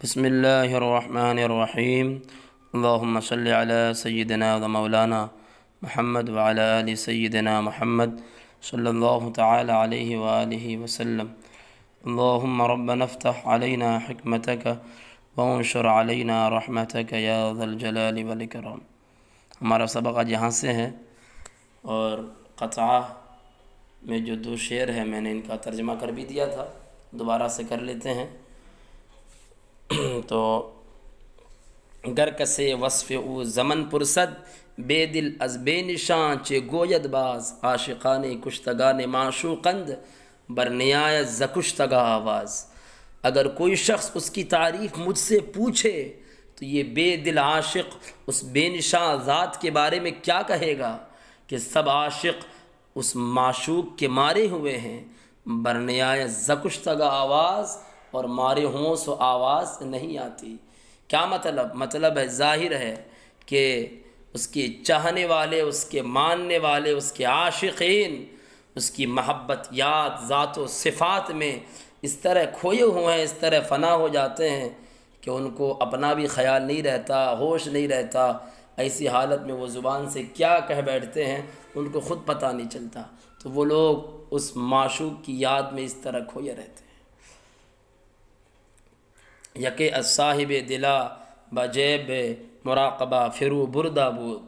بسم اللہ الرحمن الرحیم اللہم صلی علی سیدنا و مولانا محمد وعلی آل سیدنا محمد صلی اللہ تعالی علیہ وآلہ وسلم۔ اللہم ربنا افتح علینا حکمتک وانشر علینا رحمتک یا ذا الجلال والاکرام۔ ہمارا سبق آج یہاں سے ہے، اور قطعہ میں جو دو شعر ہیں میں نے ان کا ترجمہ کر بھی دیا تھا، دوبارہ سے کر لیتے ہیں۔ تو گر کسے وصف او زمن پرسد، بے دل از بے نشان چے گوید باز، عاشقان کشتگان معشوقند بر نیایت ز کشتگاں آواز۔ اگر کوئی شخص اس کی تعریف مجھ سے پوچھے تو یہ بے دل عاشق اس بے نشان ذات کے بارے میں کیا کہے گا کہ سب عاشق اس معشوق کے مارے ہوئے ہیں، بر نیایت ز کشتگاں آواز، اور مارے ہوں سو آواز نہیں آتی۔ کیا مطلب ہے؟ ظاہر ہے کہ اس کے چاہنے والے، اس کے ماننے والے، اس کے عاشقین اس کی محبت یاد ذات و صفات میں اس طرح کھوئے ہوئے ہیں، اس طرح فنا ہو جاتے ہیں کہ ان کو اپنا بھی خیال نہیں رہتا، ہوش نہیں رہتا۔ ایسی حالت میں وہ زبان سے کیا کہہ بیٹھتے ہیں ان کو خود پتہ نہیں چلتا۔ تو وہ لوگ اس معشوق کی یاد میں اس طرح کھوئے رہتے ہیں۔ یکے از صاحب دلا بجیب مراقبہ فرو بردہ بود،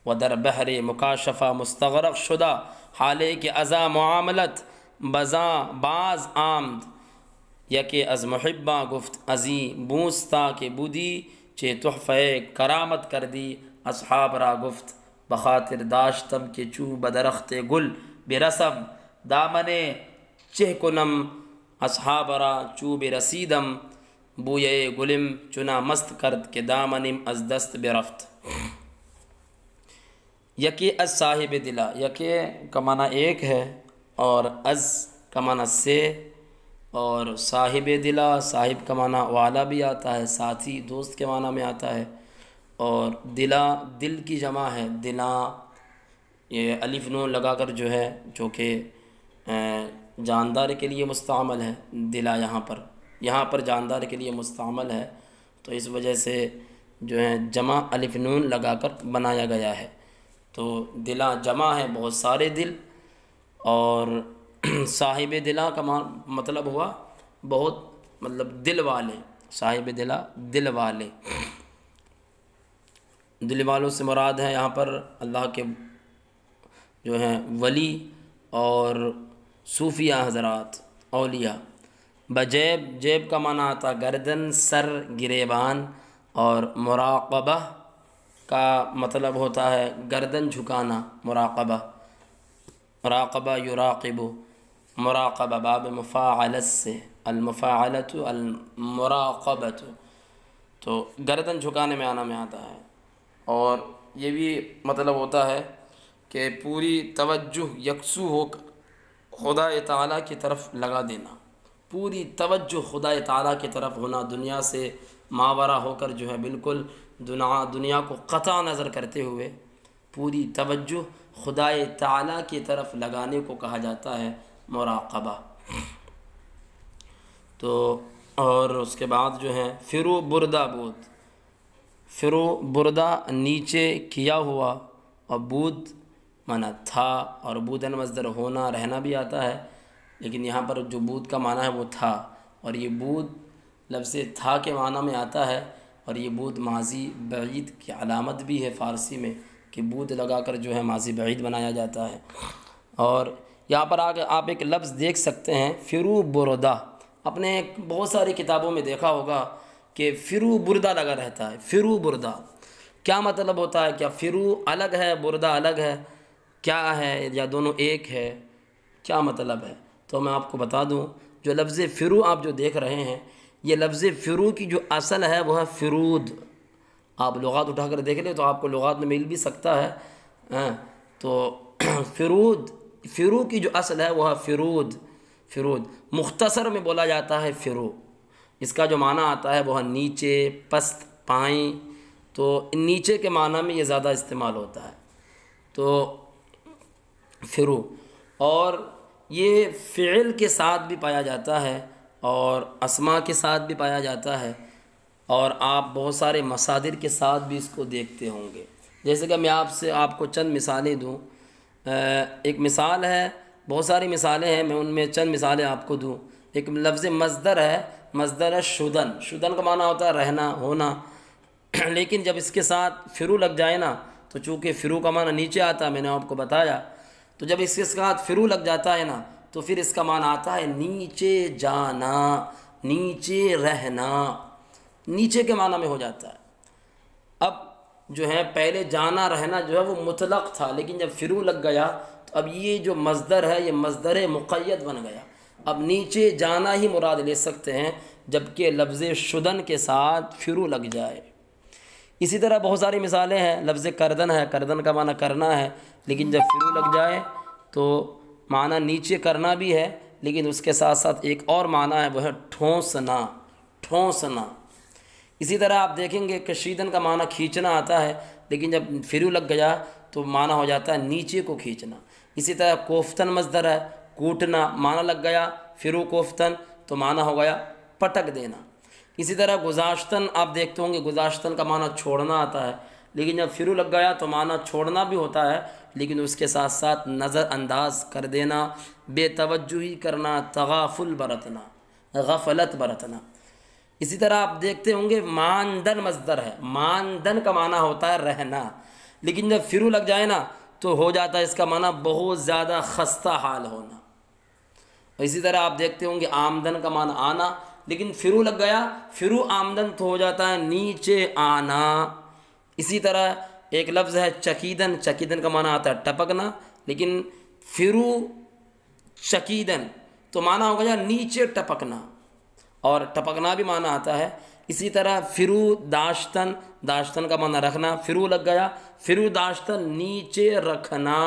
و در بحر مکاشفہ مستغرق شدہ، حالے کہ ازا معاملت بزاں باز آمد۔ یکے از محباں گفت ازیں بوستا کہ بودی، چے تحفہ کرامت کر دی اصحاب را گفت، بخاطر داشتم کہ چوں بدرخت گل برسم، دامن چہ کنم اصحاب را چوں برسیدم، بوئے گلم چنا مست کرد کہ دامنم از دست برفت۔ یکی از صاحب دلا، یکی کا معنی ایک ہے، اور از کا معنی سے، اور صاحب دلا صاحب کا معنی والا بھی آتا ہے، ساتھی دوست کے معنی میں آتا ہے، اور دلا دل کی جمع ہے، دلا یہ الف نون لگا کر جو ہے، جو کہ جاندار کے لیے مستعمل ہے۔ دلا یہاں پر جاندار کے لیے مستعمل ہے، تو اس وجہ سے جو ہے جمع الف نون لگا کر بنایا گیا ہے۔ تو دلا جمع ہے، بہت سارے دل، اور صاحب دلا کا مطلب ہوا بہت، مطلب دل والے، صاحب دلا دل والے۔ دل والوں سے مراد ہے یہاں پر اللہ کے جو ہیں ولی اور صوفیہ حضرات، اولیاء۔ بجیب، جیب کا معنی آتا گردن، سر، گریبان، اور مراقبہ کا مطلب ہوتا ہے گردن جھکانا، مراقبہ، مراقبہ یراقب، مراقبہ باب مفاعلت سے، المفاعلت المراقبۃ، تو گردن جھکانے میں آنا میں آتا ہے۔ اور یہ بھی مطلب ہوتا ہے کہ پوری توجہ یکسو ہو کر خدا تعالیٰ کی طرف لگا دینا، پوری توجہ خدا تعالیٰ کی طرف ہونا، دنیا سے ماورا ہو کر جو ہے بالکل دنیا کو قطع نظر کرتے ہوئے پوری توجہ خدا تعالیٰ کی طرف لگانے کو کہا جاتا ہے مراقبہ۔ تو اور اس کے بعد جو ہے فرو بردہ بود، فرو بردہ نیچے کیا ہوا، اور بود معنی تھا، اور بودن مصدر ہونا رہنا بھی آتا ہے، لیکن یہاں پر جو بود کا معنی ہے وہ تھا، اور یہ بود لفظ تھا کے معنی میں آتا ہے، اور یہ بود ماضی بعید کی علامت بھی ہے فارسی میں، کہ بود لگا کر جو ہے ماضی بعید بنایا جاتا ہے۔ اور یہاں پر آگے آپ ایک لفظ دیکھ سکتے ہیں فرو بردہ، اپنے بہت ساری کتابوں میں دیکھا ہوگا کہ فرو بردہ لگا رہتا ہے۔ فرو بردہ کیا مطلب ہوتا ہے؟ کیا فرو الگ ہے، بردہ الگ ہے، کیا ہے، یا دونوں ایک ہے، کیا مطلب ہے؟ تو میں آپ کو بتا دوں، جو لفظ فرو آپ جو دیکھ رہے ہیں، یہ لفظ فرو کی جو اصل ہے وہ ہے فرود۔ آپ لغات اٹھا کر دیکھ لیں تو آپ کو لغات میں مل بھی سکتا ہے۔ تو فرود، فرو کی جو اصل ہے وہ ہے فرود، فرود مختصر میں بولا جاتا ہے فرو۔ اس کا جو معنی آتا ہے وہ ہے نیچے، پست، پائیں، تو نیچے کے معنی میں یہ زیادہ استعمال ہوتا ہے، تو فرو۔ اور یہ فعل کے ساتھ بھی پایا جاتا ہے، اور اسماء کے ساتھ بھی پایا جاتا ہے، اور آپ بہت سارے مصادر کے ساتھ بھی اس کو دیکھتے ہوں گے۔ جیسے کہ میں آپ کو چند مثالیں دوں۔ ایک مثال ہے، بہت ساری مثالیں ہیں، میں ان میں چند مثالیں آپ کو دوں۔ ایک لفظ مصدر ہے، مصدر ہے شدن۔ شدن کا معنی ہوتا ہے رہنا، ہونا، لیکن جب اس کے ساتھ فرو لگ جائے نا، تو چونکہ فرو کا معنی نیچے آتا ہے، میں نے آپ کو بتایا، تو جب اس کے ساتھ فرو لگ جاتا ہے نا، تو پھر اس کا معنی آتا ہے نیچے جانا، نیچے رہنا، نیچے کے معنی میں ہو جاتا ہے۔ اب جو ہے پہلے جانا رہنا جو ہے وہ مطلق تھا، لیکن جب فرو لگ گیا تو اب یہ جو مصدر ہے یہ مصدر مقید بن گیا۔ اب نیچے جانا ہی مراد لے سکتے ہیں جبکہ لفظ شدن کے ساتھ فرو لگ جائے۔ اسی طرح بہت ساری مثالیں ہیں۔ لفظ کردن ہے، کردن کا معنی کرنا ہے، لیکن جب فرو لگ جائے تو معنی نیچے کرنا بھی ہے، لیکن اس کے ساتھ ساتھ ایک اور معنی ہے، وہ ہے ٹھونسنا، ٹھونسنا۔ اسی طرح آپ دیکھیں گے کشیدن کا معنی کھینچنا آتا ہے، لیکن جب فرو لگ گیا تو معنی ہو جاتا ہے نیچے کو کھینچنا۔ اسی طرح کوفتن مصدر ہے، کوٹنا، معنی لگ گیا فرو کوفتن تو معنی ہو گیا پٹک دینا۔ اسی طرح گذاشتن آپ دیکھتے ہوں گے، گذاشتن کا معنی چھوڑنا آتا ہے، لیکن جب فرو لگ گیا تو معنی چھوڑنا بھی ہوتا ہے، لیکن اس کے ساتھ ساتھ نظر انداز کر دینا، بے توجہی کرنا، تغافل برتنا، غفلت برتنا۔ اسی طرح آپ دیکھتے ہوں گے ماندن مصدر ہے، ماندن کا معنی ہوتا ہے رہنا، لیکن جب فرو لگ جائے نا تو ہو جاتا ہے اس کا معنی بہت زیادہ خستہ حال ہونا۔ اسی طرح آپ دیکھتے ہوں گے آمدن کا معنی آنا، لیکن فرو لگ گیا، فرو آمدن تو ہو جاتا ہے نیچے آنا۔ اسی طرح ایک لفظ ہے چکیدن، چکیدن کا معنی آتا ہے ٹپکنا، لیکن فرو چکیدن تو معنی ہو گیا نیچے ٹپکنا، اور ٹپکنا بھی معنی آتا ہے۔ اسی طرح فرو داشتن، داشتن کا معنی رکھنا، فرو لگ گیا، فرو داشتن نیچے رکھنا،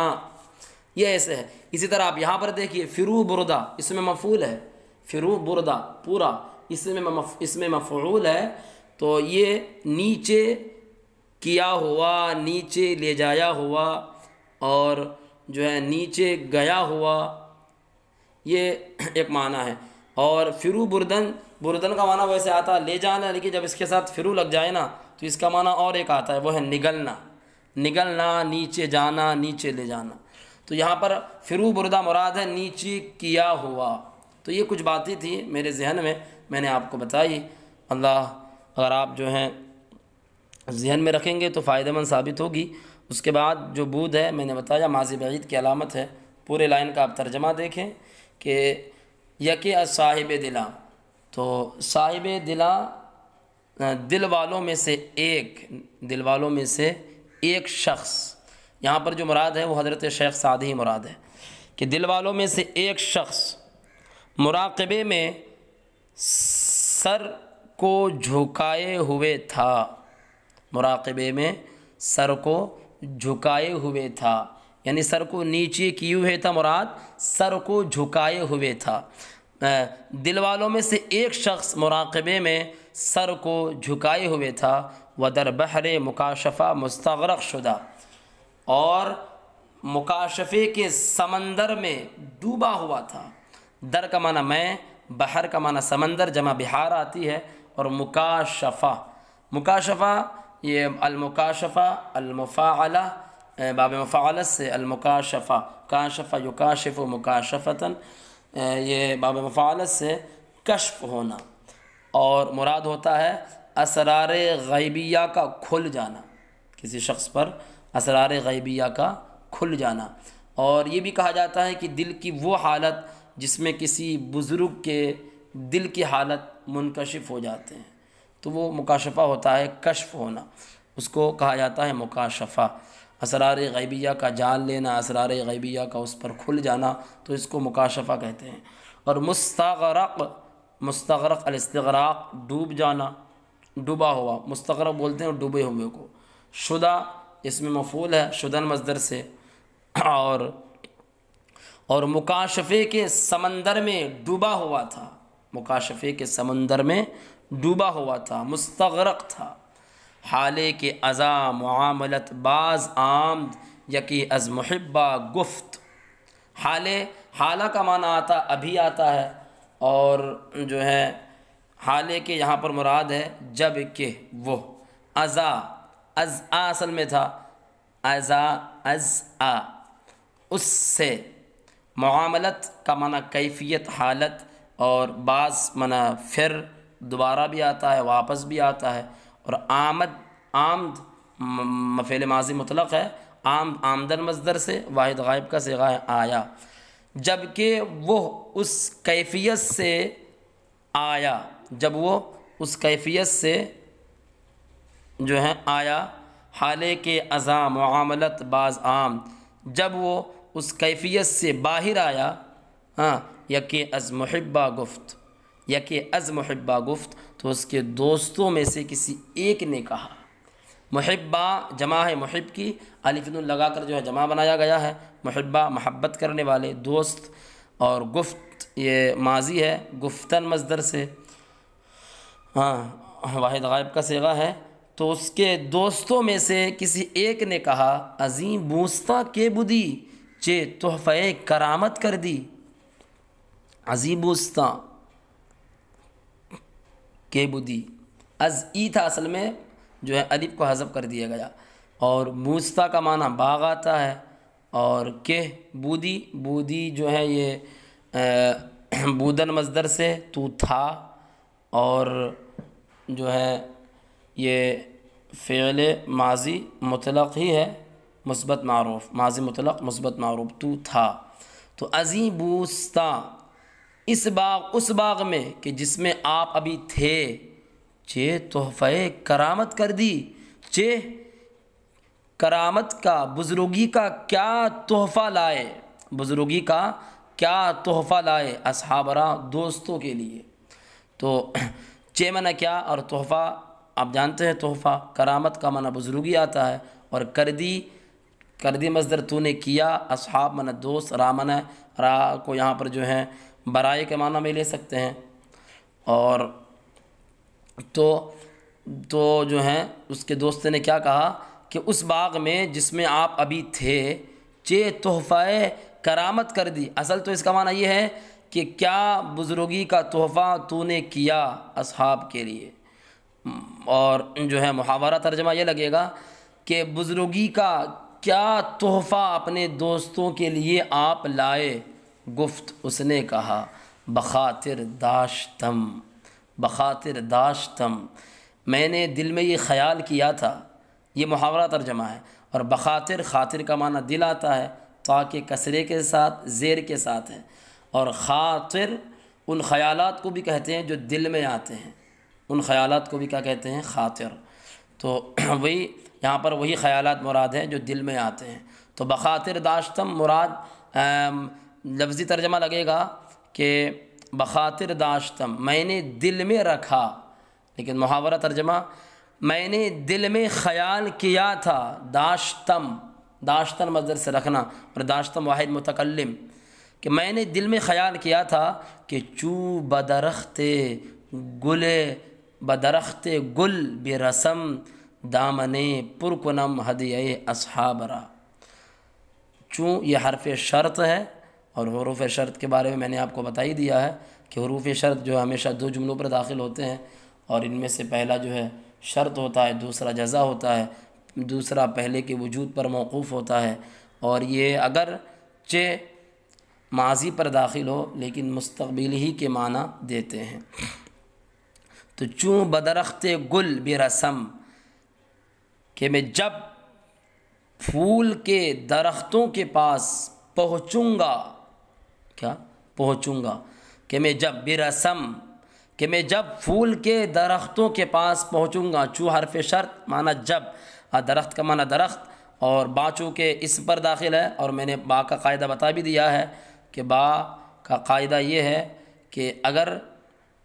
یہ ایسے ہے۔ اسی طرح آپ یہاں پر دیکھیے فرو بردہ، اس میں مفعول ہے، فرو بردہ پورا اس میں مفعول ہے، تو یہ نیچے کیا ہوا، نیچے لے جایا ہوا، اور جو ہے نیچے گیا ہوا، یہ ایک معنی ہے۔ اور فرو بردن، بردن کا معنی ویسے آتا ہے لے جانا، لیکن جب اس کے ساتھ فرو لگ جائے نا تو اس کا معنی اور ایک آتا ہے، وہ ہے نگلنا، نگلنا، نیچے جانا، نیچے لے جانا۔ تو یہاں پر فرو بردہ مراد ہے نیچے کیا ہوا۔ تو یہ کچھ باتیں تھیں میرے ذہن میں نے آپ کو بتائی۔ اللہ اگر آپ جو ہیں ذہن میں رکھیں گے تو فائدہ مند ثابت ہوگی۔ اس کے بعد جو بود ہے میں نے بتایا ماضی بعید کی علامت ہے۔ پورے لائن کا آپ ترجمہ دیکھیں کہ یکے از صاحب دلاں، تو صاحب دلاں دل والوں میں سے ایک، دل والوں میں سے ایک شخص، یہاں پر جو مراد ہے وہ حضرت شیخ سعدی ہی مراد ہے کہ دل والوں میں سے ایک شخص مراقبے میں سر کو جھکائے ہوئے تھا، مراقبے میں سر کو جھکائے ہوئے تھا، یعنی سر کو نیچے کیے ہوئے تھا، مراد سر کو جھکائے ہوئے تھا۔ دل والوں میں سے ایک شخص مراقبے میں سر کو جھکائے ہوئے تھا، ودر بحر مکاشفہ مستغرق شدہ، اور مکاشفے کے سمندر میں ڈوبا ہوا تھا۔ در کا معنی میں، بحر کا معنی سمندر، جمع بحار آتی ہے، اور مکاشفہ، مکاشفہ یہ المکاشفہ المفاعلہ، باب مفاعلت سے المکاشفہ، کاشفہ یکاشف مکاشفتاً، یہ باب مفاعلت سے کشف ہونا، اور مراد ہوتا ہے اسرار غیبیہ کا کھل جانا، کسی شخص پر اسرار غیبیہ کا کھل جانا۔ اور یہ بھی کہا جاتا ہے کہ دل کی وہ حالت جس میں کسی بزرگ کے دل کی حالت منکشف ہو جاتے ہیں، تو وہ مکاشفہ ہوتا ہے، کشف ہونا، اس کو کہا جاتا ہے مکاشفہ۔ اسرار غیبیہ کا جان لینا، اسرار غیبیہ کا اس پر کھل جانا، تو اس کو مکاشفہ کہتے ہیں۔ اور مستغرق، مستغرق الاستغراق، ڈوب جانا، ڈوبا ہوا، مستغرق بولتے ہیں ڈوبے ہوئے کو۔ شدہ اس میں مفعول ہے شدن مصدر سے، اور مکاشفے کے سمندر میں ڈوبا ہوا تھا، مکاشفے کے سمندر میں ڈوبا ہوا تھا، مستغرق تھا۔ حالے کے ازا معاملت باز آمد یکی از محبہ گفت، حالے، حالہ کا معنی آتا ابھی آتا ہے، اور جو ہے حالے کے یہاں پر مراد ہے جب کہ وہ ازا، از آ اصل میں تھا، ازا از آ، اس سے، معاملت کا معنی کیفیت، حالت، اور بعض معنی پھر دوبارہ بھی آتا ہے، واپس بھی آتا ہے، اور آمد مفعول ماضی مطلق ہے، آمدن مصدر سے، واحد غائب کا صیغہ ہے آیا، جب کہ وہ اس کیفیت سے آیا، جب وہ اس کیفیت سے جو ہے آیا، حالے کے ازاں معاملت بعض عام، جب وہ اس کیفیت سے باہر آیا، ہاں، یکے از محبہ گفت، یکے از محبہ گفت، تو اس کے دوستوں میں سے کسی ایک نے کہا، محبہ جمع ہے محب کی، الف نون لگا کر جو ہے جمع بنایا گیا ہے، محبہ محبت کرنے والے، دوست، اور گفت یہ ماضی ہے، گفتن مصدر سے، ہاں واحد غائب کا صیغہ ہے، تو اس کے دوستوں میں سے کسی ایک نے کہا، عظیم بوستا کے بدی چے تحفہ کرامت کر دی، عظیم بوستا کے بدی، از ای تھا اصل میں، جو ہے الف کو حذف کر دیا گیا، اور بوستا کا معنی باغ آتا ہے، اور کہ بودی، بودی جو ہے یہ بودن مصدر سے تو تھا، اور جو ہے یہ فعل ماضی مطلق ہی ہے، مثبت معروف، ماضی مطلق مثبت معروف، تو تھا، تو عظیم بوستا اس باغ، اس باغ میں کہ جس میں آپ ابھی تھے، چے تحفہ کرامت کر دی، چے کرامت کا، بزرگی کا کیا تحفہ لائے، بزرگی کا کیا تحفہ لائے، اصحاب را دوستوں کے لیے، تو چے معنی کیا، اور تحفہ آپ جانتے ہیں تحفہ، کرامت کا معنی بزرگی آتا ہے، اور کردی مصدر تو نے کیا، اصحاب معنی دوست، را معنی را کو یہاں پر جو ہے برائے کے معنی میں لے سکتے ہیں، اور تو جو ہے اس کے دوست نے کیا کہا کہ اس باغ میں جس میں آپ ابھی تھے، چے تحفہ کرامت کر دی، اصل تو اس کا معنی یہ ہے کہ کیا بزرگی کا تحفہ تو نے کیا اصحاب کے لیے، اور جو ہے محاورہ ترجمہ یہ لگے گا کہ بزرگی کا کیا تحفہ اپنے دوستوں کے لیے آپ لائے، گفت اس نے کہا، بخاطر داشتم، بخاطر داشتم، میں نے دل میں یہ خیال کیا تھا، یہ محاورہ ترجمہ ہے، اور بخاطر، خاطر کا معنی دل آتا ہے، تاکہ کسرے کے ساتھ زیر کے ساتھ ہے، اور خاطر ان خیالات کو بھی کہتے ہیں جو دل میں آتے ہیں، ان خیالات کو بھی کیا کہتے ہیں، خاطر، تو وہی یہاں پر وہی خیالات مراد ہیں جو دل میں آتے ہیں، تو بخاطر داشتم مراد لفظی ترجمہ لگے گا کہ بخاطر داشتم، میں نے دل میں رکھا، لیکن محاورہ ترجمہ میں نے دل میں خیال کیا تھا، داشتم، داشتن مصدر سے رکھنا، اور داشتم واحد متکلم، کہ میں نے دل میں خیال کیا تھا کہ چو بدرخت گل، بدرخت گل برسم دامن پرکنم ہدیہ اصحاب را، چوں یہ حرف شرط ہے، اور حروف شرط کے بارے میں میں نے آپ کو بتا ہی دیا ہے کہ حروف شرط جو ہمیشہ دو جملوں پر داخل ہوتے ہیں، اور ان میں سے پہلا جو ہے شرط ہوتا ہے، دوسرا جزا ہوتا ہے، دوسرا پہلے کے وجود پر موقوف ہوتا ہے، اور یہ اگر چہ ماضی پر داخل ہو لیکن مستقبل ہی کے معنی دیتے ہیں، تو چوں بدرخت گل برسم، کہ میں جب پھول کے درختوں کے پاس پہنچوں گا، کیا پہنچوں گا، کہ میں جب برسم، کہ میں جب پھول کے درختوں کے پاس پہنچوں گا، چوں حرف شرط معنی جب، درخت کا معنی درخت، اور با چونکہ اس پر داخل ہے، اور میں نے با کا قاعدہ بتا بھی دیا ہے کہ با کا قاعدہ یہ ہے کہ اگر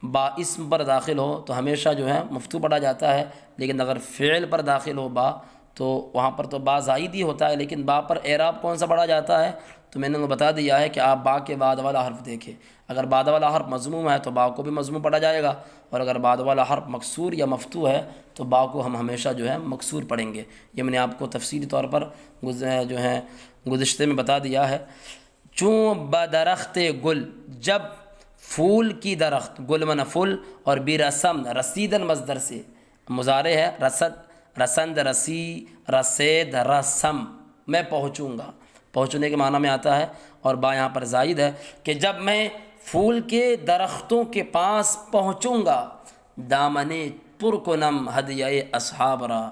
با اسم پر داخل ہو تو ہمیشہ جو ہے مفتو پڑھا جاتا ہے، لیکن اگر فعل پر داخل ہو با تو وہاں پر تو با زائد ہی ہوتا ہے، لیکن با پر اعراب کون سا پڑھا جاتا ہے، تو میں نے بتا دیا ہے کہ آپ با کے بعد والا حرف دیکھیں، اگر بعد والا حرف مضموم ہے تو با کو بھی مضموم پڑھا جائے گا، اور اگر بعد والا حرف مکسور یا مفتوح ہے تو با کو ہم ہمیشہ جو ہے مکسور پڑھیں گے، یہ میں نے آپ کو تفصیلی طور پر جو ہے گزشتے میں بتا دیا ہے۔ چوں بدرخت گل، جب پھول کی درخت، گل من پھول، اور برسم رسیدن مصدر سے مضارع ہے، رسند رسی رسید رسم، میں پہنچوں گا، پہنچنے کے معنی میں آتا ہے، اور با یہاں پر زائد ہے کہ جب میں پھول کے درختوں کے پاس پہنچوں گا، دامن پر کنم ہدیہ اصحاب را،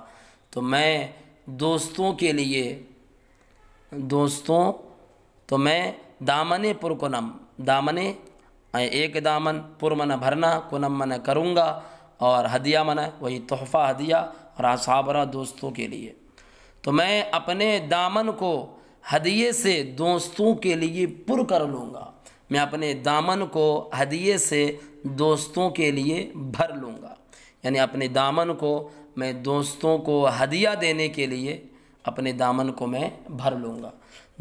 تو میں دوستوں کے لیے، تو میں دامن پر کنم، دامن ایک دامن، پر من بھرنا، کنم من کروں گا، اور ہدیہ من وہی تحفہ ہدیہ، اور اصحاب را دوستوں کے لیے، تو میں اپنے دامن کو ہدیے سے دوستوں کے لیے پر کر لوں گا، میں اپنے دامن کو ہدیے سے دوستوں کے لیے بھر لوں گا، یعنی اپنے دامن کو میں دوستوں کو ہدیہ دینے کے لیے اپنے دامن کو میں بھر لوں گا،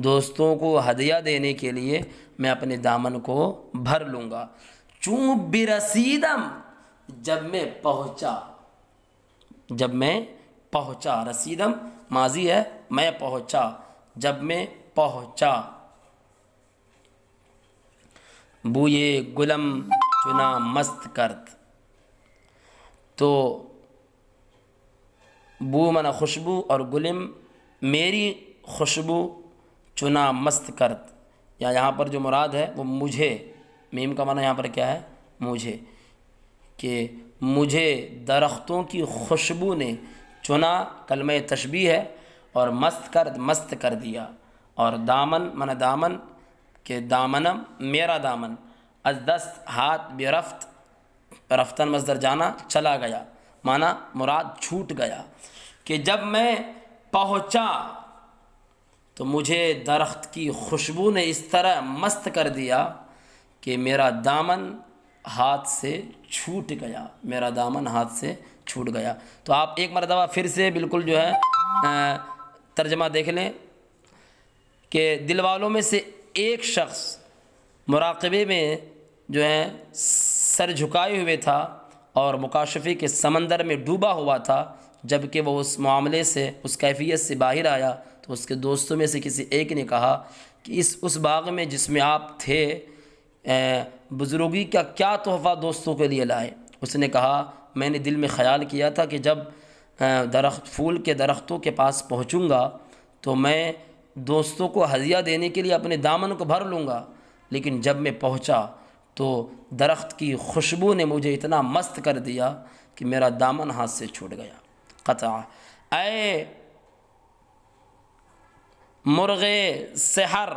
دوستوں کو ہدیہ دینے کے لیے میں اپنے دامن کو بھر لوں گا، چوں برسیدم، جب میں پہنچا، رسیدم ماضی ہے، میں پہنچا، جب میں پہنچا، بوئے گلم چنا مست کرد، تو بو من خوشبو اور گلم میری خوشبو، چنا مست کرد، یا یہاں پر جو مراد ہے وہ مجھے، میم کا معنی یہاں پر کیا ہے؟ مجھے، کہ مجھے درختوں کی خوشبو نے چنا، کلمہ تشبیہ ہے، اور مست کر دیا، اور دامن من دامن، کہ دامنم میرا دامن، از دست ہاتھ برفت، رفتن مصدر جانا، چلا گیا، معنی مراد چھوٹ گیا، کہ جب میں پہنچا تو مجھے درخت کی خوشبو نے اس طرح مست کر دیا کہ میرا دامن ہاتھ سے چھوٹ گیا، میرا دامن ہاتھ سے چھوٹ گیا۔ تو آپ ایک مرتبہ پھر سے بالکل جو ہے ترجمہ دیکھ لیں کہ دل والوں میں سے ایک شخص مراقبے میں جو ہے سر جھکائے ہوئے تھا اور مکاشفے کے سمندر میں ڈوبا ہوا تھا، جب کہ وہ اس معاملے سے، اس کیفیت سے باہر آیا تو اس کے دوستوں میں سے کسی ایک نے کہا کہ اس باغ میں جس میں آپ تھے بزرگی کا کیا تحفہ دوستوں کے لیے لائے؟ اس نے کہا میں نے دل میں خیال کیا تھا کہ جب پھول کے درختوں کے پاس پہنچوں گا تو میں دوستوں کو ہدیہ دینے کے لیے اپنے دامن کو بھر لوں گا، لیکن جب میں پہنچا تو درخت کی خوشبو نے مجھے اتنا مست کر دیا کہ میرا دامن ہاتھ سے چھوٹ گیا۔ قطع اے مرغ سحر،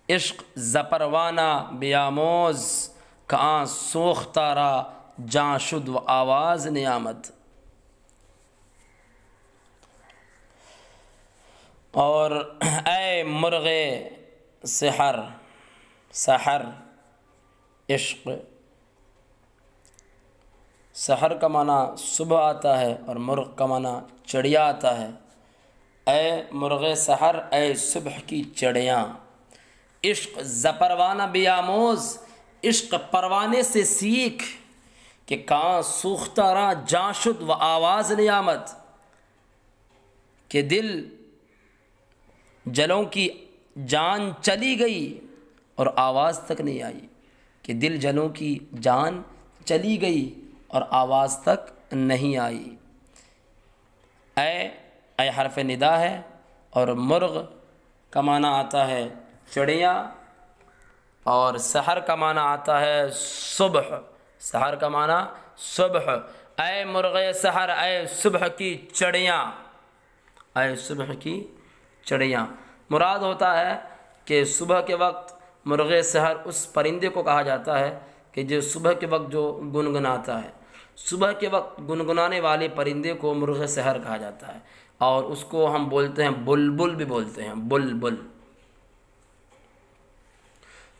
عشق زپروانہ بیاموز، کہاں سوختہ را جاں شد و آواز نیامد، اور اے مرغ سحر، سحر عشق، سحر کا معنی صبح آتا ہے اور مرغ کا معنی چڑیا آتا ہے۔ اے مرغ سحر، اے صبح کی چڑیاں، عشق زپروانہ بیاموز، عشق پروانے سے سیکھ، کہ کہاں سوختہ راہ جاں شد و آواز نیامد، کہ دل جلوں کی جان چلی گئی اور آواز تک نہیں آئی، کہ دل جلوں کی جان چلی گئی اور آواز تک نہیں آئی۔ اے حرف ندا ہے، اور مرغ کا معنی آتا ہے چڑیاں، اور سحر کا معنی آتا ہے صبح، سحر کا معنی صبح۔ اے مرغ سحر، اے صبح کی چڑیاں، اے صبح کی چڑیاں، مراد ہوتا ہے کہ صبح کے وقت مرغ سحر اس پرندے کو کہا جاتا ہے کہ جو صبح کے وقت جو گنگناتا ہے، صبح کے وقت گنگنانے والے پرندے کو مرغ سحر کہا جاتا ہے، اور اس کو ہم بولتے ہیں بلبل بھی بولتے ہیں، بلبل۔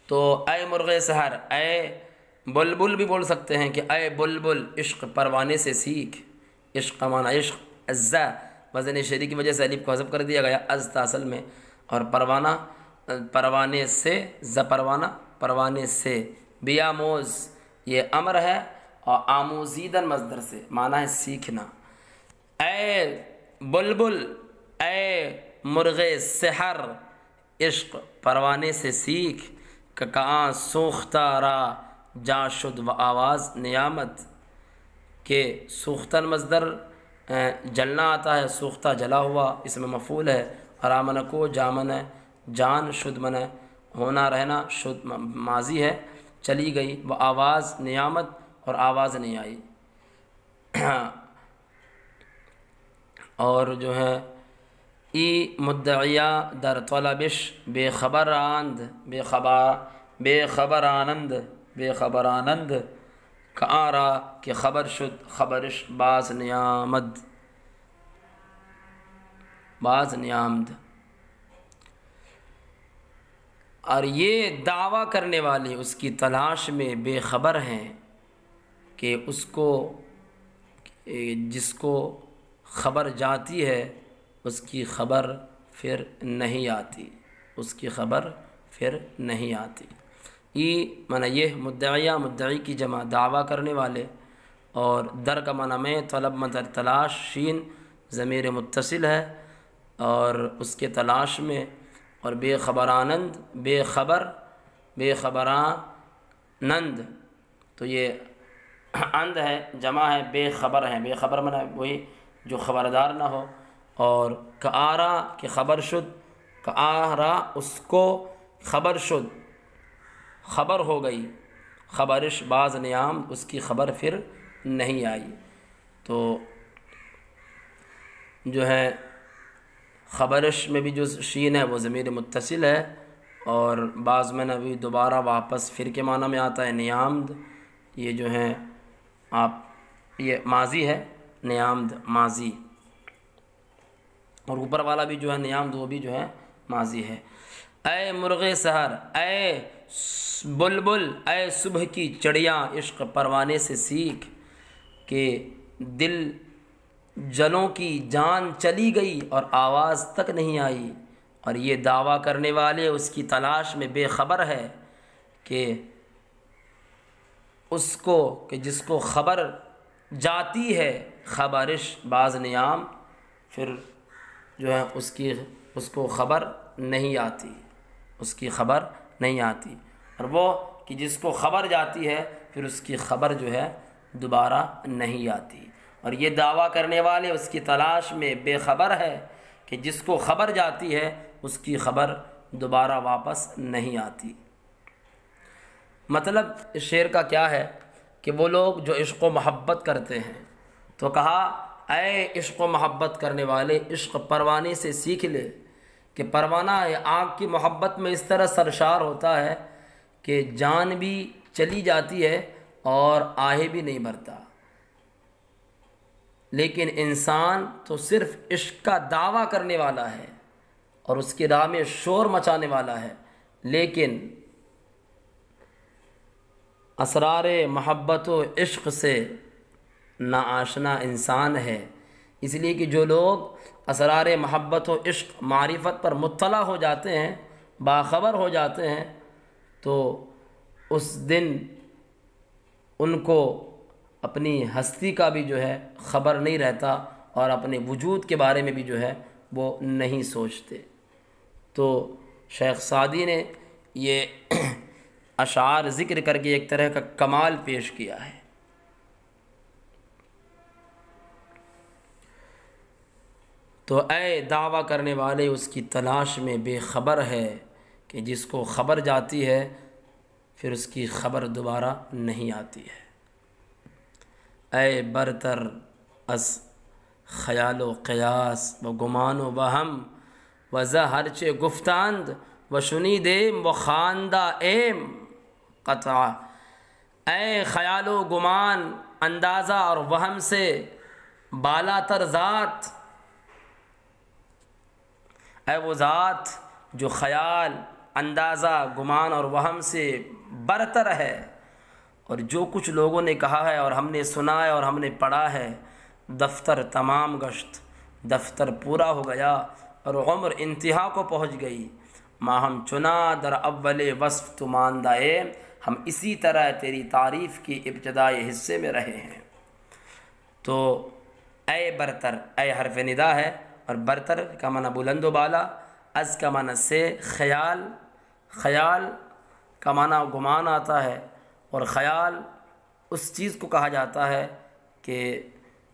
تو اے مرغ سحر، اے بلبل بھی بول سکتے ہیں کہ اے بلبل عشق پروانے سے سیکھ، عشق کا معنی عشق، عزا وزن شری کی وجہ سے الف کو حذف کر دیا گیا، از تھا اصل میں، اور پروانہ پروانے سے، زپروانہ پروانے سے، بیاموز یہ امر ہے اور آموزیدن مصدر سے معنی ہے سیکھنا۔ اے بلبل، اے مرغ سحر، عشق پروانے سے سیکھ، کہ کہاں سوختہ را جا شد و آواز نیامد، کہ سوختن مصدر جلنا آتا ہے، سوختہ جلا ہوا اس میں مفعول ہے، اور آمن کو جامن ہے، جان شد من ہے ہونا رہنا، شد ماضی ہے، چلی گئی، وہ آواز نیامت اور آواز نہیں آئی۔ اور جو ہے ای مدعیا در طلبش بے خبر آند، بے خبر آنند کہاں را کہ خبر شد خبرش باز نیامد، باز نیامد۔ اور یہ دعویٰ کرنے والے اس کی تلاش میں بے خبر ہیں کہ اس کو، جس کو خبر جاتی ہے اس کی خبر پھر نہیں آتی، اس کی خبر پھر نہیں آتی۔ یہ معنی یہ مدعیا، مدعی کی جمع دعویٰ کرنے والے، اور در کا معنی میں، طلب مطلب تلاش، شین ضمیر متصل ہے اور اس کے تلاش میں، اور بے خبرانند بے خبر، بے خبرانند تو یہ اند ہے، جمع ہے، بے خبر ہیں، بے خبر معنی وہی جو خبردار نہ ہو، اور کآرا کہ خبر شد، کآرا اس کو خبر شد، خبر ہو گئی، خبرش باز نیام اس کی خبر پھر نہیں آئی۔ تو جو ہے خبرش میں بھی جو شین ہے وہ ضمیر متصل ہے، اور بعض میں نبی دوبارہ واپس پھر کے معنی میں آتا ہے نیامد، یہ جو ہے آپ یہ ماضی ہے، نیامد ماضی، اور اوپر والا بھی جو ہے نیامد وہ بھی جو ہے ماضی ہے۔ اے مرغ سحر، اے بلبل، اے صبح کی چڑیاں، عشق پروانے سے سیکھ، کہ دل جلوں کی جان چلی گئی اور آواز تک نہیں آئی، اور یہ دعویٰ کرنے والے اس کی تلاش میں بے خبر ہے کہ اس کو، کہ جس کو خبر جاتی ہے، خبرش باز نیام پھر جو ہے اس کو خبر نہیں آتی، اس کی خبر نہیں آتی، اور وہ کہ جس کو خبر جاتی ہے پھر اس کی خبر جو ہے دوبارہ نہیں آتی، اور یہ دعویٰ کرنے والے اس کی تلاش میں بے خبر ہے کہ جس کو خبر جاتی ہے اس کی خبر دوبارہ واپس نہیں آتی۔ مطلب اس شعر کا کیا ہے کہ وہ لوگ جو عشق و محبت کرتے ہیں، تو کہا اے عشق و محبت کرنے والے، عشق پروانے سے سیکھ لے، کہ پروانہ آگ کی محبت میں اس طرح سرشار ہوتا ہے کہ جان بھی چلی جاتی ہے اور آہے بھی نہیں بھرتا، لیکن انسان تو صرف عشق کا دعویٰ کرنے والا ہے اور اس کی راہ میں شور مچانے والا ہے، لیکن اسرار محبت و عشق سے ناآشنا انسان ہے۔ اس لیے کہ جو لوگ اسرار محبت و عشق معرفت پر مطلع ہو جاتے ہیں، باخبر ہو جاتے ہیں، تو اس دن ان کو اپنی ہستی کا بھی جو ہے خبر نہیں رہتا، اور اپنے وجود کے بارے میں بھی جو ہے وہ نہیں سوچتے۔ تو شیخ سعدی نے یہ اشعار ذکر کر کے ایک طرح کا کمال پیش کیا ہے۔ تو اے دعویٰ کرنے والے اس کی تلاش میں بے خبر ہے کہ جس کو خبر جاتی ہے پھر اس کی خبر دوبارہ نہیں آتی ہے۔ اے برتر از خیال و قیاس و گمان و وہم و ز ہرچے گفتند و شنیدیم و خواندہ ایم قطع، اے خیال و گمان، اندازہ اور وہم سے بالا تر ذات، اے وہ ذات جو خیال، اندازہ، گمان اور وہم سے برتر ہے، اور جو کچھ لوگوں نے کہا ہے اور ہم نے سنا ہے اور ہم نے پڑھا ہے، دفتر تمام گشت، دفتر پورا ہو گیا اور عمر انتہا کو پہنچ گئی، ماہم چنا در اول وصف تو ماندہ، ہم اسی طرح تیری تعریف کی ابتدائی حصے میں رہے ہیں۔ تو اے برتر، اے حرف ندا ہے، اور برتر کا معنی بلند و بالا، از کا معنی سے خیال، خیال کا معنی گمان آتا ہے، اور خیال اس چیز کو کہا جاتا ہے کہ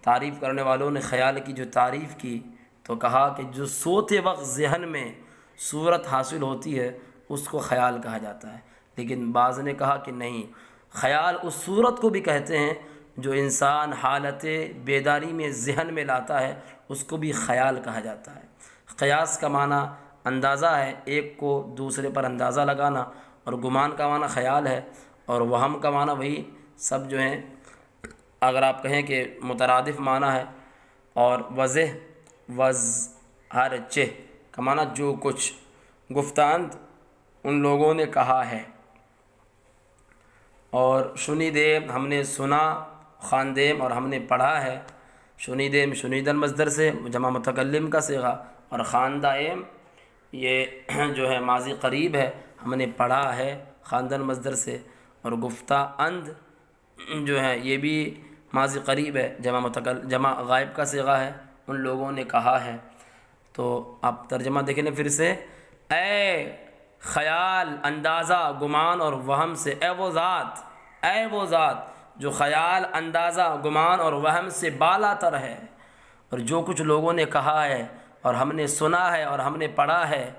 تعریف کرنے والوں نے خیال کی جو تعریف کی تو کہا کہ جو سوتے وقت ذہن میں صورت حاصل ہوتی ہے اس کو خیال کہا جاتا ہے، لیکن بعض نے کہا کہ نہیں، خیال اس صورت کو بھی کہتے ہیں جو انسان حالت بیداری میں ذہن میں لاتا ہے، اس کو بھی خیال کہا جاتا ہے۔ قیاس کا معنی اندازہ ہے، ایک کو دوسرے پر اندازہ لگانا، اور گمان کا معنی خیال ہے، اور وہم کا معنی وہی سب جو ہیں اگر آپ کہیں کہ مترادف معنی ہے، اور ہر چہ کا معنی جو کچھ گفتند ان لوگوں نے کہا ہے، اور شنیدیم ہم نے سنا، خواندیم اور ہم نے پڑھا ہے۔ شنیدیم شنیدن مصدر سے جمع متکلم کا صیغہ، اور خواندائم یہ جو ہے ماضی قریب ہے، ہم نے پڑھا ہے خواندن مصدر سے، اور گفتہ اند جو ہے یہ بھی ماضی قریب ہے، جمع غائب کا صیغہ ہے، ان لوگوں نے کہا ہے۔ تو آپ ترجمہ دیکھیں نا پھر سے، اے خیال، اندازہ، گمان اور وہم سے، اے وہ ذات جو خیال، اندازہ، گمان اور وہم سے بالا تر ہے، اور جو کچھ لوگوں نے کہا ہے اور ہم نے سنا ہے اور ہم نے پڑھا ہے،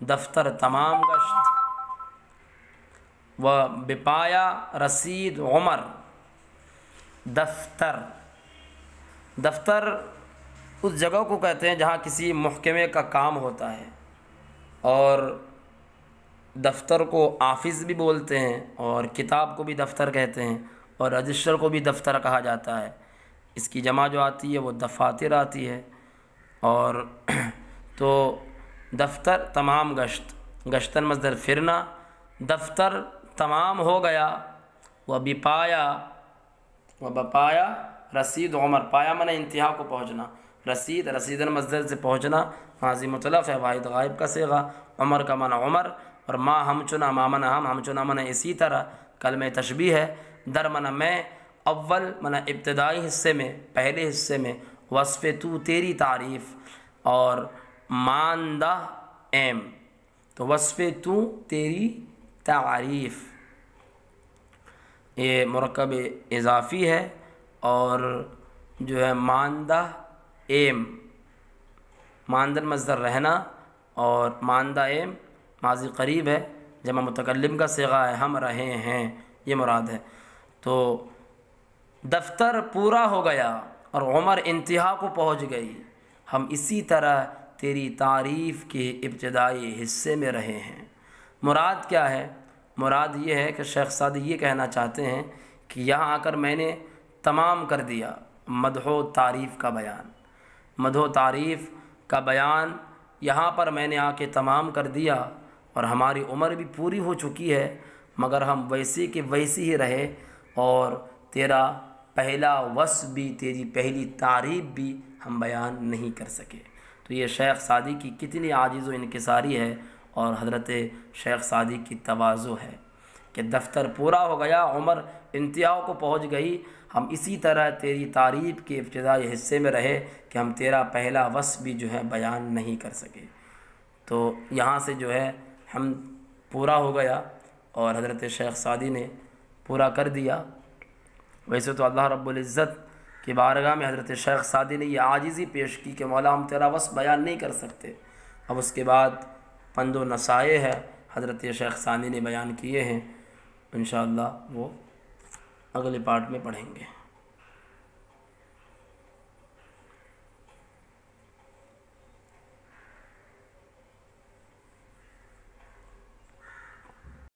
دفتر تمام گشت و بپایا رسید عمر۔ دفتر اس جگہ کو کہتے ہیں جہاں کسی محکمے کا کام ہوتا ہے، اور دفتر کو آفس بھی بولتے ہیں، اور کتاب کو بھی دفتر کہتے ہیں، اور رجسٹر کو بھی دفتر کہا جاتا ہے۔ اس کی جمع جو آتی ہے وہ دفاتر آتی ہے، اور تو دفتر تمام گشت، گشتن مصدر پھرنا، دفتر تمام ہو گیا، بپایا رسید عمر، پایا من انتہا کو پہنچنا، رسیدن مصدر سے پہنچنا ماضی مطلق ہے، واحد غائب کا صیغہ، عمر کا معنی عمر، اور ما ہم چنا، ما من ہم چنا من اسی طرح کلمہ تشبیہ ہے، در من میں، اول من ابتدائی حصے میں، پہلے حصے میں، وصف تو تیری تعریف، اور ماندہ ایم، تو وصف تو تیری تعریف یہ مرکب اضافی ہے، اور جو ہے ماندہ ایم، ماندن مصدر رہنا، اور ماندہ ایم ماضی قریب ہے، جمع متکلم کا صیغہ ہے، ہم رہے ہیں، یہ مراد ہے۔ تو دفتر پورا ہو گیا اور عمر انتہا کو پہنچ گئی، ہم اسی طرح تیری تعریف کے ابتدائی حصے میں رہے ہیں۔ مراد کیا ہے؟ مراد یہ ہے کہ شیخ سعدی یہ کہنا چاہتے ہیں کہ یہاں آ کر میں نے تمام کر دیا مدح و تعریف کا بیان، مدح و تعریف کا بیان یہاں پر میں نے آ کے تمام کر دیا، اور ہماری عمر بھی پوری ہو چکی ہے، مگر ہم ویسے کہ ویسی ہی رہے، اور تیرا پہلا وصف بھی، تیری پہلی تعریف بھی ہم بیان نہیں کر سکے۔ تو یہ شیخ سعدی کی کتنی عاجز و انکساری ہے، اور حضرت شیخ سعدی کی تواضع ہے کہ دفتر پورا ہو گیا، عمر انتہا کو پہنچ گئی، ہم اسی طرح تیری تعریف کے ابتدائی حصے میں رہے کہ ہم تیرا پہلا وصف بھی جو ہے بیان نہیں کر سکے۔ تو یہاں سے جو ہے ہم پورا ہو گیا، اور حضرت شیخ سعدی نے پورا کر دیا۔ ویسے تو اللہ رب العزت کی بارگاہ میں حضرت شیخ سعدی نے یہ عاجزی پیش کی کہ مولا ہم تیرا وصف بیان نہیں کر سکتے۔ اب اس کے بعد پند و نصائح ہے حضرت شیخ سعدی نے بیان کیے ہیں، انشاءاللہ وہ اگلے پارٹ میں پڑھیں گے۔